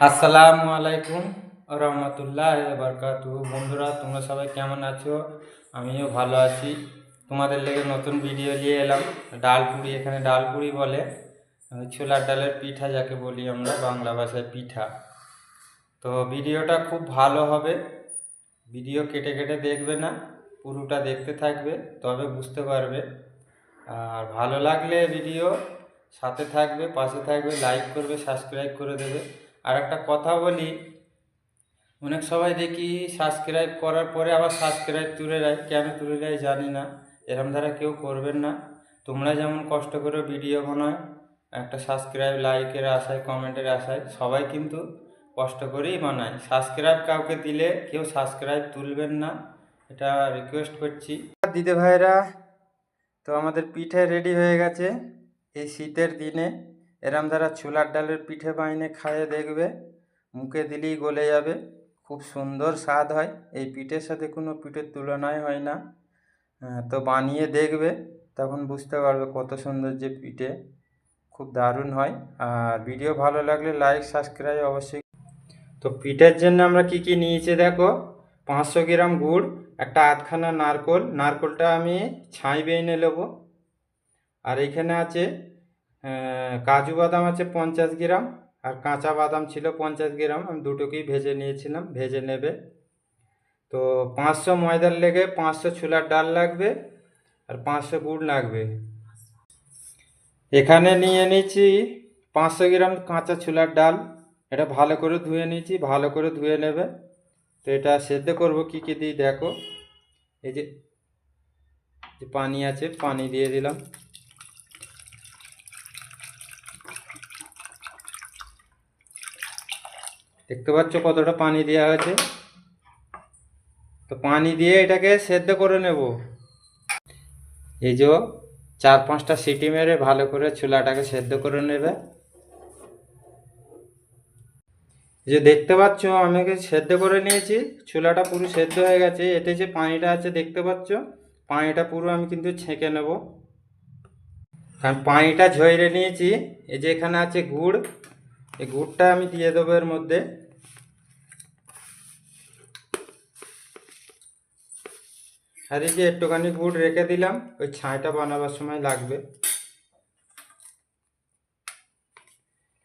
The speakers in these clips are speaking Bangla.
আসসালামু আলাইকুম রহমতুল্লাহ বারকাতু। বন্ধুরা, তোমরা সবাই কেমন আছো? আমিও ভালো আছি। তোমাদের লেগে নতুন ভিডিও নিয়ে এলাম। ডালপুরি, এখানে ডালপুরি বলে, ছোলার ডালের পিঠা যাকে বলি আমরা বাংলা ভাষায় পিঠা। তো ভিডিওটা খুব ভালো হবে, ভিডিও কেটে কেটে দেখবে না, পুরোটা দেখতে থাকবে, তবে বুঝতে পারবে। আর ভালো লাগলে ভিডিও সাথে থাকবে, পাশে থাকবে, লাইক করবে, সাবস্ক্রাইব করে দেবে। আর একটা কথা বলি, অনেক সবাই দেখি সাবস্ক্রাইব করার পরে আবার সাবস্ক্রাইব তুলে দেয়, কেন তুলে দেয় জানি না। এরম দ্বারা কেউ করবেন না। তোমরা যেমন কষ্ট করে ভিডিও বানায় একটা সাবস্ক্রাইব, লাইকের আশায়, কমেন্টের আশায়, সবাই কিন্তু কষ্ট করেই বানায়। সাবস্ক্রাইব কাউকে দিলে কেউ সাবস্ক্রাইব তুলবেন না, এটা রিকোয়েস্ট করছি। দিদি ভাইরা, তো আমাদের পিঠে রেডি হয়ে গেছে। এই শীতের দিনে এরম দ্বারা ছোলার ডালের পিঠে বানিয়ে খাইয়ে দেখবে, মুখে দিলেই গলে যাবে। খুব সুন্দর স্বাদ হয়, এই পিঠের সাথে কোনো পিঠের তুলনাই হয় না। তো বানিয়ে দেখবে, তখন বুঝতে পারবে কত সুন্দর যে পিঠে, খুব দারুণ হয়। আর ভিডিও ভালো লাগলে লাইক সাবস্ক্রাইব অবশ্যই। তো পিঠের জন্য আমরা কি কি নিয়েছি দেখো। 500 গ্রাম গুড়, একটা আধখানা নারকোলটা আমি ছাই বেয়ে নেবো। আর এইখানে আছে কাজু বাদাম আছে 50 গ্রাম, আর কাঁচা বাদাম ছিল 50 গ্রাম, আমি দুটোকেই ভেজে নিয়েছিলাম, ভেজে নেবে। তো 500 ময়দার লেগে 500 ছোলার ডাল লাগবে, আর 500 গুড় লাগবে। এখানে নিয়ে নিয়েছি 500 গ্রাম কাঁচা ছোলার ডাল, এটা ভালো করে ধুয়ে নিয়েছি, ভালো করে ধুয়ে নেবে। তো এটা সেদ্ধ করব কি কি দিই দেখো। এই যে পানি আছে, পানি দিয়ে দিলাম। দেখতে পাচ্ছ কতটা পানি দেওয়া হয়েছে। তো পানি দিয়ে এটাকে সেদ্ধ করে নেব। এই যে 4-5টা সিটি মেরে ভালো করে ছোলাটাকে সেদ্ধ করে নেবে। এই যে দেখতে পাচ্ছ আমি সেদ্ধ করে নিয়েছি, ছোলাটা পুরো সেদ্ধ হয়ে গেছে। এতে যে পানিটা আছে দেখতে পাচ্ছ, পানিটা পুরো আমি কিন্তু ছেঁকে নেব, কারণ পানিটা ঝরিয়ে নিয়েছি। এই যে এখানে আছে গুড়, এই গুড়টা আমি দিয়ে দেবো এর মধ্যে। আর এই যে একটুখানি গুড় রেখে দিলাম, ওই ছাইটা বানাবার সময় লাগবে।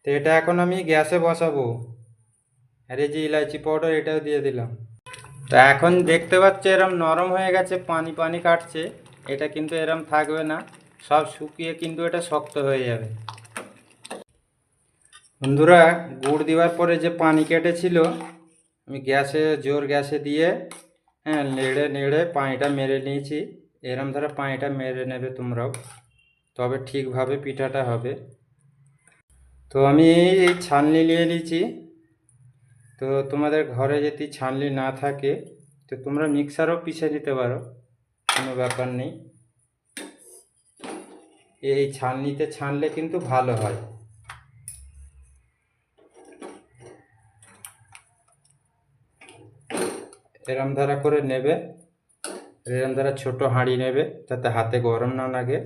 তো এটা এখন আমি গ্যাসে বসাবো। আর এই যে ইলাইচি পাউডার, এটাও দিয়ে দিলাম। তো এখন দেখতে পাচ্ছ এরম নরম হয়ে গেছে, পানি পানি কাটছে। এটা কিন্তু এরম থাকবে না, সব শুকিয়ে কিন্তু এটা শক্ত হয়ে যাবে। বন্ধুরা, গুড় দেওয়ার পরে যে পানি কেটেছিল, আমি জোর গ্যাসে দিয়ে নেড়ে নেড়ে পানিটা মেরে নিয়েছি। এরম ধরে পানিটা মেরে নেবে তোমরাও, তবে ঠিকভাবে পিঠাটা হবে। তো আমি এই ছাননি নিয়ে নিয়েছি। তো তোমাদের ঘরে যদি ছাননি না থাকে, তো তোমরা মিক্সারও পিষে নিতে পারো, কোনো ব্যাপার নেই। এই ছাননিতে ছানলে কিন্তু ভালো হয়। এরম ধারা করে নেবে, এরম ধারা ছোট হাঁড়ি নেবে, যাতে হাতে গরম না লাগে।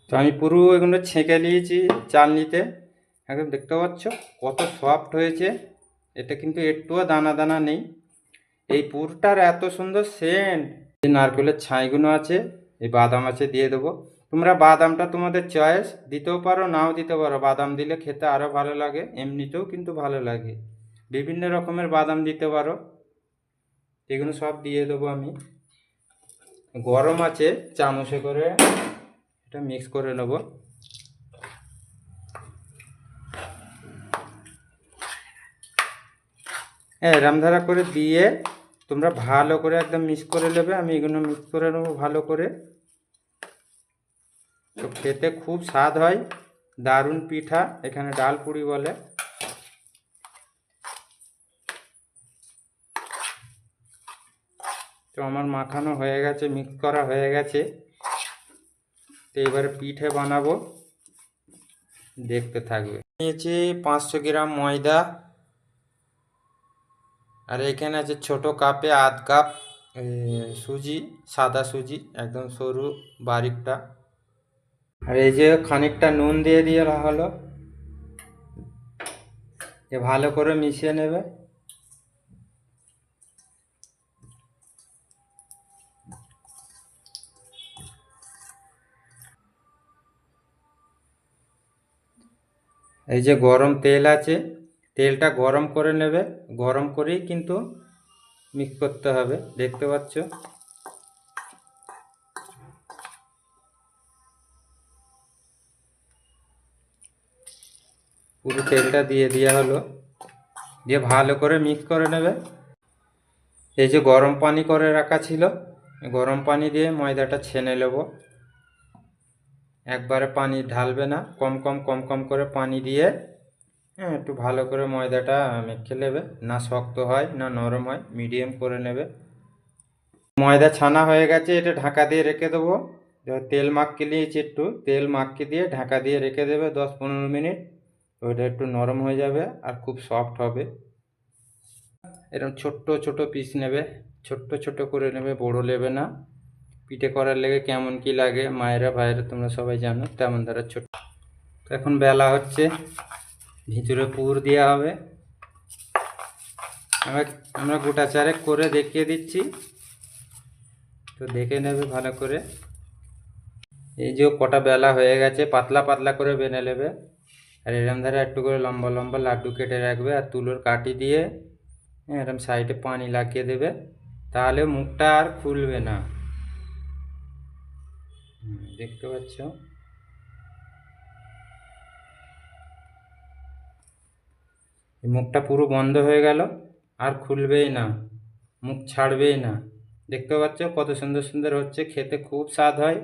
তো আমি পুরো এগুলো ছেঁকে নিয়েছি চালনিতে, একদম দেখতে পাচ্ছ কত সফট হয়েছে। এটা কিন্তু একটুও দানা দানা নেই। এই পুরটার এত সুন্দর সেন্ট। যে নারকেলের ছাইগুলো আছে, এই বাদাম আছে, দিয়ে দেবো। তোমরা বাদামটা তোমাদের চয়েস, দিতেও পারো নাও দিতে পারো। বাদাম দিলে খেতে আরও ভালো লাগে, এমনিতেও কিন্তু ভালো লাগে। বিভিন্ন রকমের বাদাম দিতে পারো। এগুলো সব দিয়ে দেবো আমি। গরম আছে, চামচে করে এটা মিক্স করে নেব। এরম ধারা করে দিয়ে তোমরা ভালো করে একদম মিক্স করে নেবে। আমি এগুলো মিক্স করে নেবো ভালো করে। তো খেতে খুব স্বাদ হয়, দারুণ পিঠা, এখানে ডালপুরি বলে। তো আমার মাখানো হয়ে গেছে, মিক্স করা হয়ে গেছে। তো এবারে পিঠে বানাবো, দেখতে থাকবে। নিয়েছি 500 গ্রাম ময়দা, আর এখানে আছে ছোট কাপে আধ কাপ সুজি, সাদা সুজি, একদম সরু বারিকটা। আর এই যে খানিকটা নুন দিয়ে দেওয়া হলো। ভালো করে মিশিয়ে নেবে। এই যে গরম তেল আছে, তেলটা গরম করে নেবে, গরম করেই কিন্তু মিক্স করতে হবে, দেখতে পাচ্ছ। পুরো তেলটা দিয়ে দেওয়া হলো, দিয়ে ভালো করে মিক্স করে নেবে। এই যে গরম পানি করে রাখা ছিল, গরম পানি দিয়ে ময়দাটা ছেনে নেব। একবারে পানি ঢালবে না, কম কম কম কম করে পানি দিয়ে একটু ভালো করে ময়দাটা মেখে নেবে, না শক্ত হয় না নরম হয়, মিডিয়াম করে নেবে। ময়দা ছানা হয়ে গেছে, এটা ঢাকা দিয়ে রেখে দেবো। তেল মাখিয়ে নিয়েছি, একটু তেল মাখিয়ে দিয়ে ঢাকা দিয়ে রেখে দেবে 10-15 মিনিট। ওইটা একটু নরম হয়ে যাবে আর খুব সফট হবে। এরকম ছোট্ট ছোট পিস নেবে, ছোট্ট ছোট করে নেবে, বড় নেবে না। পিঠে করার লেগে কেমন কি লাগে মায়েরা ভাইয়েরা তোমরা সবাই জানো, তেমন ধরা ছোট। তো এখন বেলা হচ্ছে, ভিতরে পুর দেওয়া হবে। আমরা গোটা চারেক করে দেখিয়ে দিচ্ছি, তো দেখে নেবে ভালো করে। এই যে কটা বেলা হয়ে গেছে, পাতলা পাতলা করে বেনে নেবে। আর এরম ধারে একটু করে লম্বা লম্বা লাড্ডু কেটে রাখবে, আর তুলোর কাঠি দিয়ে এরম সাইডে পানি লাগিয়ে দেবে, তাহলে মুখটা আর খুলবে না। দেখতে পাচ্ছ, মুখটা পুরো বন্ধ হয়ে গেল, আর খুলবেই না, মুখ ছাড়বেই না। দেখতে পাচ্ছ কত সুন্দর সুন্দর হচ্ছে, খেতে খুব স্বাদ হয়।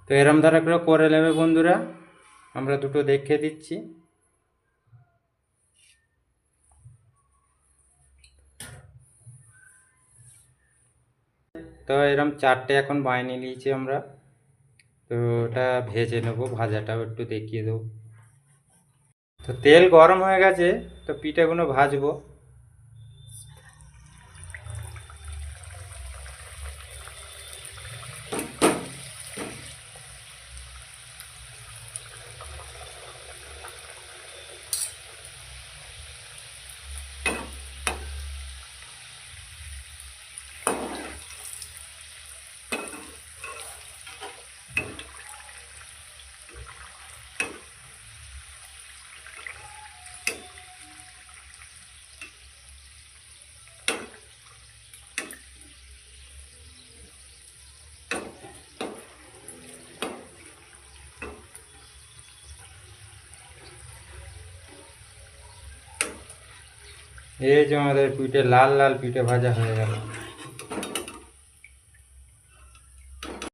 তো এরম ধারা করে নেবে বন্ধুরা, আমরা দুটো দেখিয়ে দিচ্ছি। তো এরম 4টে এখন বানিয়ে নিয়েছি আমরা, তো ওটা ভেজে নেবো, ভাজাটাও একটু দেখিয়ে দেবো। তো তেল গরম হয়ে গেছে, তো পিঠেগুলো ভাজবো। এই যে আমাদের পিঠে লাল লাল পিঠে ভাজা হয়ে গেল।